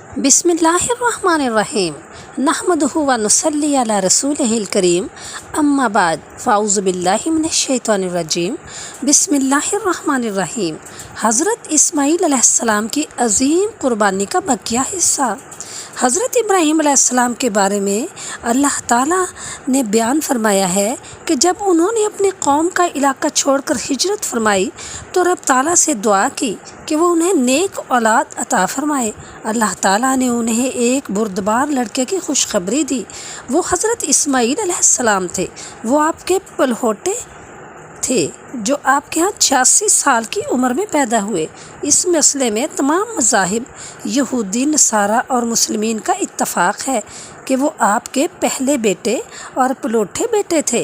बिस्मिल्लाहिर्रहमानिर्रहीम नहमदुहु व नुसल्ली अला रसूलिहिल करीम अम्मा बाद फ़ाउज़ु बिल्लाहि मिनश्शैतानिर्रजीम बिस्मिल्लाहिर्रहमानिर्रहीम। हज़रत इस्माईल अलैहिस्सलाम की अज़ीम कुर्बानी का बकिया हिस्सा। हज़रत इब्राहीम अलैहिस्सलाम के बारे में अल्लाह ताला ने बयान फरमाया है कि जब उन्होंने अपनी कौम का इलाका छोड़कर हिजरत फरमाई तो रब ताला से दुआ की कि वो उन्हें नेक औलाद अता फरमाए। अल्लाह ताला ने उन्हें एक बुर्दबार लड़के की खुशखबरी दी। वो हज़रत इस्माईल अलैहिस्सलाम थे। वो आपके पलहोटे थे जो आपके यहाँ 86 साल की उम्र में पैदा हुए। इस मसले में तमाम मज़ाहिब यहूदी, नसारा और मुस्लिमीन का इत्तफ़ाक़ है कि वो आपके पहले बेटे और पलोठे बेटे थे।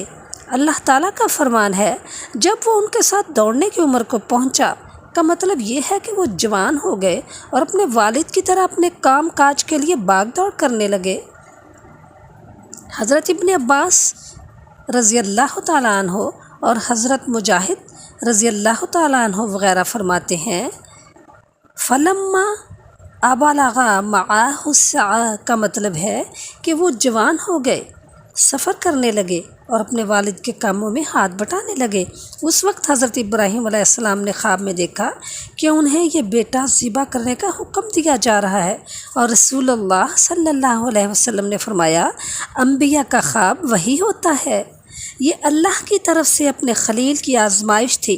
अल्लाह ताला का फरमान है, जब वो उनके साथ दौड़ने की उम्र को पहुँचा का मतलब ये है कि वो जवान हो गए और अपने वालिद की तरह अपने काम काज के लिए भाग दौड़ करने लगे। हज़रत इब्न अब्बास रज़ी अल्लाह तआला अन्हो और हज़रत मुजाहिद रज़ी अल्लाह तआला अन्हो वग़ैरह फरमाते हैं, फलम्मा अबलगा मआहु सआ का मतलब है कि वो जवान हो गए, सफ़र करने लगे और अपने वालिद के कामों में हाथ बटाने लगे। उस वक्त हज़रत इब्राहीम अलैहिस्सलाम ने ख्वाब में देखा कि उन्हें ये बेटा ज़िबा करने का हुक्म दिया जा रहा है और रसूलुल्लाह सल्लल्लाहु अलैहि वसल्लम ने फरमाया, अंबिया का ख्वाब वही होता है। ये अल्लाह की तरफ से अपने खलील की आजमाइश थी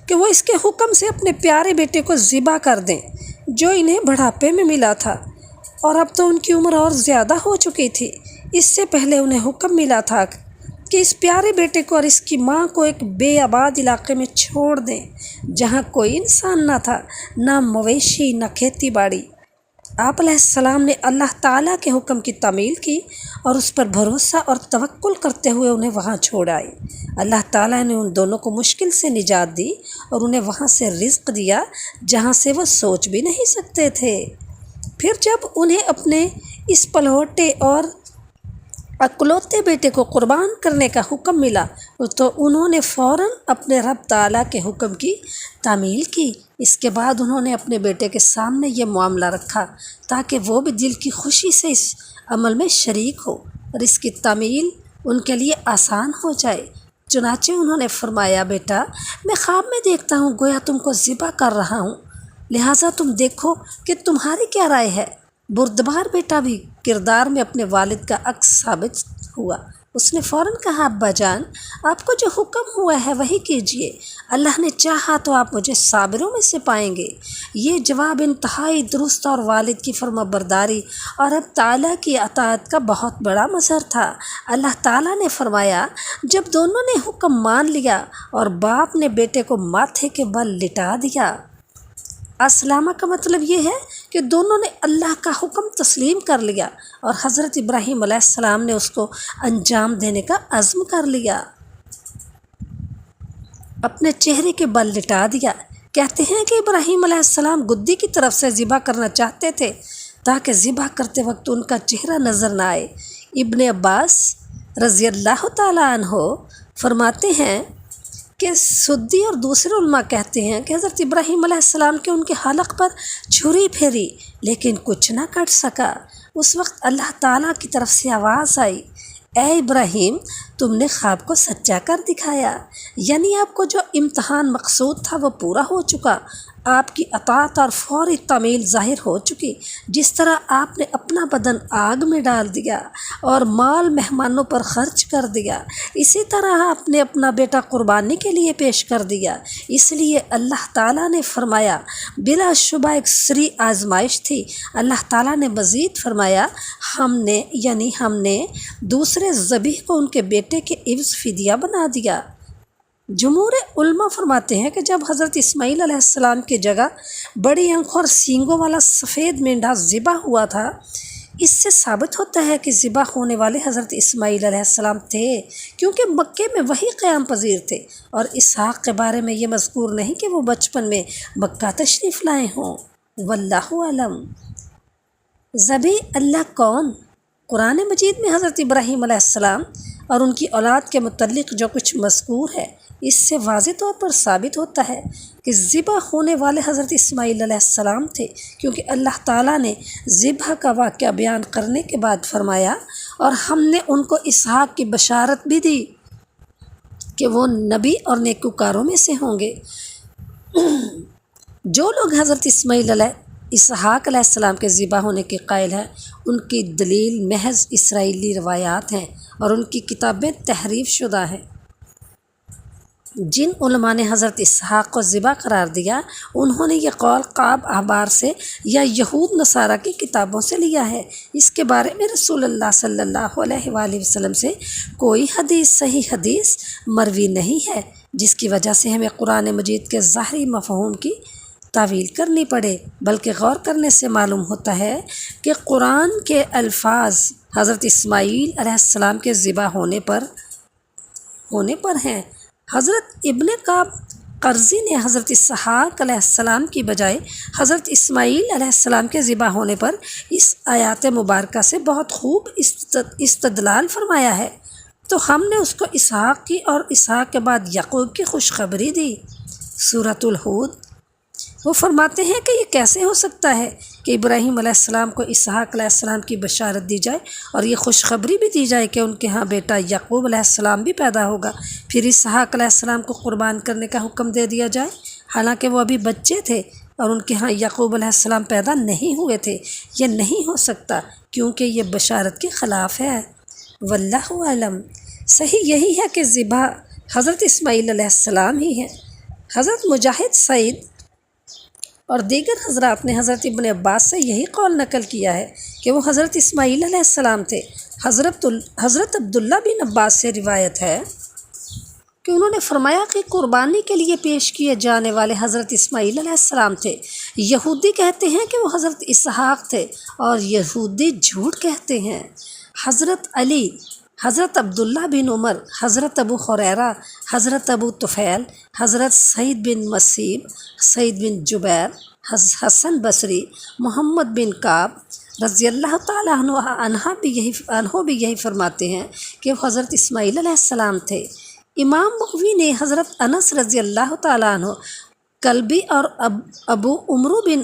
कि वो इसके हुक्म से अपने प्यारे बेटे को ज़िबा कर दें जो इन्हें बुढ़ापे में मिला था और अब तो उनकी उम्र और ज़्यादा हो चुकी थी। इससे पहले उन्हें हुक्म मिला था कि इस प्यारे बेटे को और इसकी माँ को एक बेआबाद इलाके में छोड़ दें जहाँ कोई इंसान ना था, ना मवेशी, ना खेती बाड़ी। आप अलैहिस्सलाम ने अल्लाह ताला के हुक्म की तामील की और उस पर भरोसा और तवक्कुल करते हुए उन्हें वहाँ छोड़ आए। अल्लाह ताला ने उन दोनों को मुश्किल से निजात दी और उन्हें वहाँ से रिज़्क़ दिया जहाँ से वो सोच भी नहीं सकते थे। फिर जब उन्हें अपने इस पलहोटे और अकलौते बेटे को कुर्बान करने का हुक्म मिला तो उन्होंने फ़ौरन अपने रब ताला के हुक्म की तामील की। इसके बाद उन्होंने अपने बेटे के सामने ये मामला रखा ताकि वो भी दिल की खुशी से इस अमल में शरीक हो और इसकी तामील उनके लिए आसान हो जाए। चुनाचे उन्होंने फरमाया, बेटा मैं ख्वाब में देखता हूँ गोया तुमको ज़िबा कर रहा हूँ, लिहाजा तुम देखो कि तुम्हारी क्या राय है। बुर्दबार बेटा भी किरदार में अपने वालिद का अक्स साबित हुआ। उसने फ़ौरन कहा, अब्बा जान आपको जो हुक्म हुआ है वही कीजिए, अल्लाह ने चाहा तो आप मुझे साबिरों में से पाएंगे। ये जवाब इंतहाई दुरुस्त और वालिद की फरमाबरदारी और अब ताला की अताअत का बहुत बड़ा मज़हर था। अल्लाह ताला ने फरमाया, जब दोनों ने हुक्म मान लिया और बाप ने बेटे को माथे के बल लिटा दिया। अस्लामा का मतलब ये है कि दोनों ने अल्लाह का हुक्म तस्लीम कर लिया और हज़रत इब्राहीम अलैहिस्सलाम ने उसको अंजाम देने का अज़्म कर लिया, अपने चेहरे के बल लिटा दिया। कहते हैं कि इब्राहीम अलैहिस्सलाम गुद्दी की तरफ से ज़िबा करना चाहते थे ताकि ज़िबा करते वक्त उनका चेहरा नज़र ना आए। इब्न अब्बास रज़ी अल्लाह तआला अन्हो फरमाते हैं कि सुद्दी और दूसरे उलमा कहते हैं कि हज़रत इब्राहीम अलैहिस्सलाम के उनके हलक़ पर छुरी फेरी लेकिन कुछ ना कट सका। उस वक्त अल्लाह ताला की तरफ से आवाज़ आई, ए इब्राहीम तुमने ख्वाब को सच्चा कर दिखाया, यानी आपको जो इम्तहान मकसूद था वो पूरा हो चुका। आपकी अताअत और फौरी तामील ज़ाहिर हो चुकी। जिस तरह आपने अपना बदन आग में डाल दिया और माल मेहमानों पर ख़र्च कर दिया, इसी तरह आपने अपना बेटा कुर्बानी के लिए पेश कर दिया। इसलिए अल्लाह ताला ने फरमाया, बिलाशुबा एक सरी आजमाइश थी। अल्लाह ताला ने मज़ीद फरमाया, हमने दूसरे ज़बीह को उनके बेटे के इव्ज़ फ़िदिया बना दिया। जमहूर उलमा फरमाते हैं कि जब हज़रत इस्माईल अलैहिस्सलाम की जगह बड़ी आँखों और सींगों वाला सफ़ेद मेंढा ज़िबा हुआ था, इससे साबित होता है कि ज़िबा होने वाले हज़रत इस्माईल अलैहिस्सलाम थे, क्योंकि मक्के में वही क़याम पज़ीर थे और इसहाक़ के बारे में ये मज़कूर नहीं कि वो बचपन में मक्का तशरीफ़ लाए हों। वल्लाहु अलम। ज़बी अल्लाह कौन? कुरान मजीद में हज़रत इब्राहीम अलैहिस्सलाम और उनकी औलाद के मुतल्लिक़ जो कुछ मज़कूर है اس سے واضح طور پر ثابت ہوتا ہے کہ ذبح ہونے والے حضرت اسماعیل علیہ السلام تھے، کیونکہ اللہ تعالیٰ نے ذبح کا واقعہ بیان کرنے کے بعد فرمایا اور ہم نے ان کو اسحاق کی بشارت بھی دی کہ وہ نبی اور نیکوکاروں میں سے ہوں گے۔ جو لوگ حضرت اسحاق علیہ السلام کے ذبح ہونے کے قائل ہیں، ان کی دلیل محض اسرائیلی روایات ہیں اور ان کی کتابیں تحریف شدہ ہیں۔ جن علماء نے حضرت اسحاق کو ذبح قرار دیا، انہوں نے یہ قول قاب احبار سے یا یہود نصارہ کی کتابوں سے لیا ہے۔ اس کے بارے میں رسول اللہ صلی اللہ علیہ وآلہ وسلم سے کوئی صحیح حدیث مروی نہیں ہے، جس کی وجہ سے ہمیں قرآن مجید کے ظاہری مفہوم کی تعویل کرنی پڑے، بلکہ غور کرنے سے معلوم ہوتا ہے کہ قرآن کے الفاظ حضرت اسماعیل علیہ السلام کے ذبح ہونے پر ہیں۔ حضرت ابن کعب قرظی نے حضرت اسحاق علیہ السلام کی بجائے حضرت اسماعیل علیہ السلام کے ذبح ہونے پر اس آیات مبارکہ سے بہت خوب استدلال فرمایا ہے، تو ہم نے اس کو اسحاق کی اور اسحاق کے بعد یعقوب کی خوشخبری دی۔ سورۃ الہود۔ وہ فرماتے ہیں کہ یہ کیسے ہو سکتا ہے کہ ابراہیم علیہ السلام کو اسحاق علیہ السلام کی بشارت دی جائے اور یہ خوشخبری بھی دی جائے کہ ان کے ہاں بیٹا یعقوب علیہ السلام بھی پیدا ہوگا، پھر اسحاق علیہ السلام کو قربان کرنے کا حکم دے دیا جائے، حالانکہ وہ ابھی بچے تھے اور ان کے ہاں یعقوب علیہ السلام پیدا نہیں ہوئے تھے۔ یہ نہیں ہو سکتا کیونکہ یہ بشارت کے خلاف ہے۔ واللہ اعلم۔ صحیح یہی ہے کہ ذبح حضرت اسماعیل علیہ السلام ہی ہے۔ حضرت مجاہد سعید اور دیگر حضرات نے حضرت ابن عباس سے یہی قول نقل کیا ہے کہ وہ حضرت اسماعیل علیہ السلام تھے۔ حضرت عبداللہ بن عباس سے روایت ہے کہ انہوں نے فرمایا کہ قربانی کے لیے پیش کیے جانے والے حضرت اسماعیل علیہ السلام تھے۔ یہودی کہتے ہیں کہ وہ حضرت اسحاق تھے اور یہودی جھوٹ کہتے ہیں۔ حضرت علی، حضرت عبداللہ بن عمر، حضرت ابو ہریرہ، حضرت ابو طفیل، حضرت سعید بن مسیب، سعید بن جبیر، حسن بصری، محمد بن کعب رضی اللہ تعالیٰ عنہ بھی یہی فرماتے ہیں کہ وہ حضرت اسماعیل علیہ السلام تھے۔ امام مغوی نے حضرت انس رضی اللہ تعالیٰ عنہ، کلبی اور ابو عمرو بن